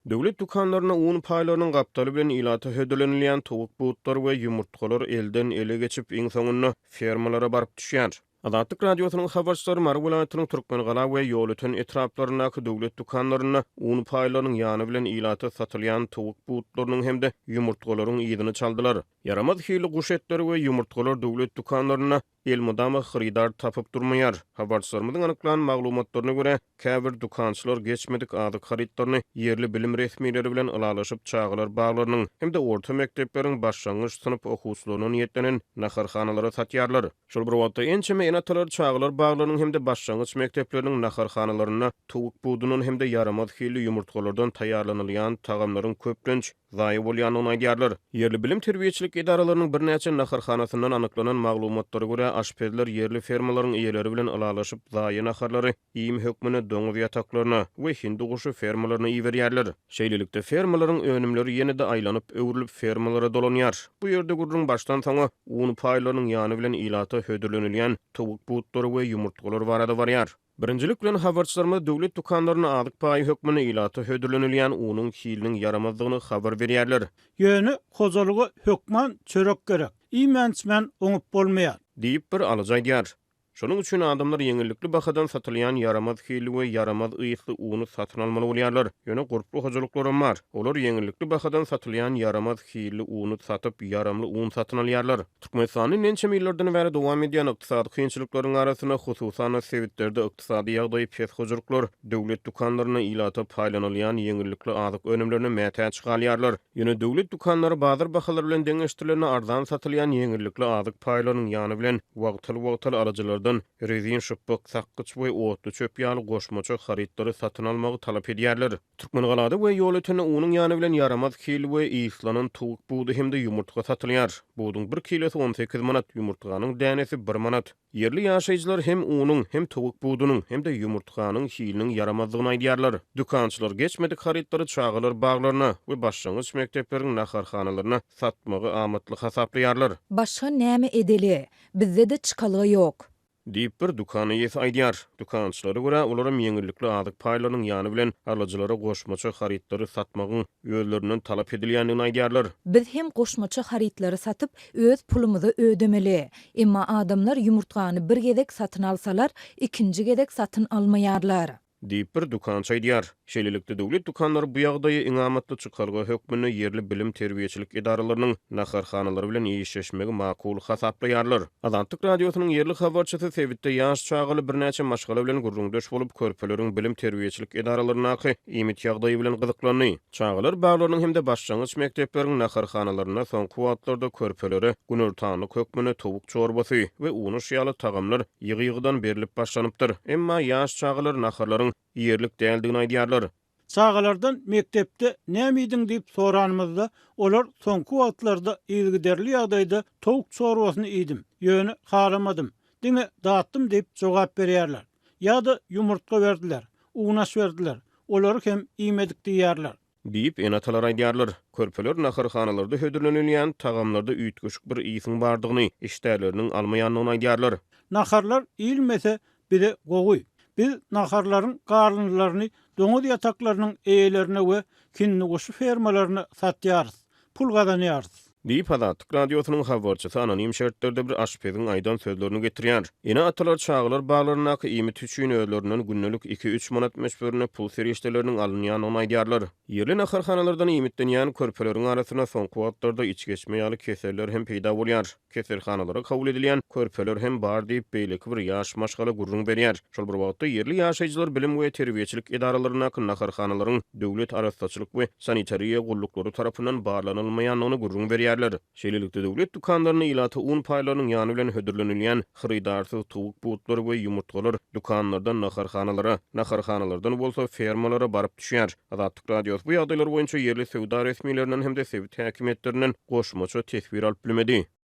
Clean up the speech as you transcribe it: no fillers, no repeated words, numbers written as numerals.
Döwlet dukanlaryna un paýlarynyň gapdaly bilen ilata hödülenilýän towuk buutlar we ýumurtgalar elden ele geçip iň soňunda fermalara baryp düşýär. Adatlyk radiosynyň habarçylary Mar welaýatynyň Türkmengala we ýolutyn etraplaryndaky döwlet dukanlaryna un paýlarynyň ýany bilen ilata satylýan towuk buutlarynyň hemde ýumurtgalaryň ýygyny çaldylar. Yaramaz hili guş etleri we ýumurtgalar döwlet dukanlaryna elmydama xaridar tapyp durmaýar. Habarçylarymyzyň anyklanan maglumatlaryna görä, käbir dukançylar geçmedik ady xaritlaryny yerli bilim resmiýetleri bilen alalaşyp çağılar baglarynyň hemde orta mektepleriň başlangyç synyp okuwçylarynyň niýetlenen naharxanalara satýarlar. Şol bir wagtda ençeme enatalar çağılar baglarynyň hemde başlangyç mektepleriň naharxanalaryna towuk buudynyň hemde yaramaz hili ýumurtgalardan taýýarlanylýan tagamlaryň köplenç zaýy bolýanyny aýdýarlar. Yerli bilim terbiýeçilik idaralarının bir näçe naharxanasyndan anyklanan maglumatlara görä aşpezler yerli fermalaryň eýeleri bilen alalaşyp zaýy naharlary iýim hökmüne doňuz ýataklaryna we hindi guşy fermalaryna iýerýärler. Şeýlelikde fermalaryň önümleri ýene-de aýlanyp öwrülip fermalara dolanýar. Bu ýerde gurrun başdan soňa un paýlarynyň ýany bilen ilata hödürlenilýän towuk buutlary we ýumurtgalar barada barýar. Birinjilik bilen habarçylarymyz döwlet dukanlaryna adyk paý hökmüne ilata hödürlenilýän unyň hiliniň yaramazlygyny habar berýärler. Ýöne hojalygy hökman çörek gerek. İmensmen oňup bolmaýar. Diýip bir alyjy aýdýar. Şonuň üçin adamlar ýeňillikli bahadan satylýan yaramaz hili we yaramaz ýysly uny satyn almaly bolýarlar. Ýöne gurply hojalyklar bar. Olar ýeňillikli bahadan satylýan yaramaz hili uny satyp yaramly un satyn alýarlar. Türkmenistanyň näçe ýyllardan bäri dowam edýän ykdysady kynçylyklaryň arasyna hususan Sewitderde ykdysady ýagdaý pes hojalyklar döwlet dukanlaryna ilata paýlanylýan ýeňillikli adyk önümlerini mätä çykalýarlar. Ýöne döwlet dukanlary bazar bahalary bilen deňeşdirilen arzan satylýan ýeňillikli adyk paýlarynyň ýany bilen wagtyl alyjylar rezin şıpbık, saqqıç we otlu çöp ýaly goşmaça xaritlary satyn almagy talap edýärler. Türkmengalada we ýolutuna unyň ýany bilen yaramaz hili we ýyslanyň towuk buudy hemde ýumurtga satylýar. Buudyň 1 kilosi 18 manat, ýumurtganyň dänesi 1 manat. Yerli ýaşaýjylar hem unyň hem towuk buudynyň hem de ýumurtganyň hiliniň yaramazlygyny aýdýarlar. Dukançylar geçmedik xaritlary çağılar baglaryna we başlangyç mektepleriň naharxanalaryna satmagy amatly hasaplaýarlar. Başga näme edeli? Bizde de çykalygy ýok. Diýip bir dukany ýes aýdýar. Dukançylary görä olaryň ýeňillikli adyk paýlarynyň ýany bilen alyjylara goşmaça xaritlary satmagyň özlerinden talap edilýänini aýdýarlar. Biz hem goşmaça xaritlary satyp öz pulumuzy ödemeli. Emma adamlar ýumurtgany bir gedek satyn alsalar, ikinji gedek satyn almaýarlar. Diýip bir dukançy aýdýar. Şeýlelikde döwlet dukanlary bu ýagdaýy iňamatly çykarga hökmüne yerli bilim terbiýeçilik idaralarynyň naharxanalary bilen ýeşeşmegi makul hasaplaýarlar. Adatlyk radiosynyň yerli habarçysy Sewitde ýaş çağaly bir näçe maşgala bilen gurrundaş bolup körpeleriň bilim terbiýeçilik idaralaryna iýmit ýagdaýy bilen gyzyklandy. Çağalar baglarynyň hemde başlangyç mektepleriň naharxanalaryna soňky wagtlarda körpeleri günürtany hökmüne towuk çorbasy we unuş ýaly tagamlar ýygy-ýygydan berilip başlanypdyr. Emma ýaş çağalar naharlaryň yerlik däldigini aýdýarlar. Çağalardan mektepde näme edin diýip soranymyzda olar soňky wagtlarda ýygyderli ýagdaýda towuk çorbasyny edim. Ýöne haramadym. Diňe datdym diýip jogap berýärler. Ýa-da ýumurtga berdiler, unaş berdiler. Olary hem iýmedik diýýärler. Diýip enatalar aýdýarlar. Körpeler naharxanalarda hödürlenilýän tagamlarda üýtgeşik bir iýsiň bardygyny, işdärleriniň almaýanlygyny aýdýarlar. Naharlar iýilmese bile gowy. Biz naharlaryň garynlaryny doňuz ýataklarynyň eýelerine we kinni goşy fermalaryna satýarys. Pul gazanýarys. Diýip Adatlyk radiosynyň habarçysy anonim şertlerde bir aşpeziň aýdan sözlerini getirýär. Ene atalar çağılar baglaryna iýmit üçin özlerinden günnelik 2-3 manat meşberine pul serişdeleriniň alynýanyny aýdýarlar. Yerli naharxanalardan iýmitlenýän körpeleriň arasyna soňky wagtlarda iç geçme ýaly keseller hem peýda bolýar. Keserhanalara kabul edilýän körpeler hem bar diýip beýleki bir ýaş maşgala gurrun berýär. Şol bir wagtda yerli ýaşaýjylar bilim we terbiýeçilik idaralaryna naharxanalaryň döwlet arastaçylyk we sanitariýa gullyklary tarapyndan barlanylmaýanyny gurrun berýär. Şeýlelikde döwlet dukanlaryna ilata un paýlarynyň ýany bilen hödürlenilýän xaridarsyz towuk buutlary we ýumurtgalar dukanlardan naharxanalardan bolsa fermalara baryp düşýär. Adatlyk radio bu ýagdaýlar boýunça yerli sewda resmiýetlerinden hem de Sewit häkimetlerinden goşmaça tesbir alyp bilmedi.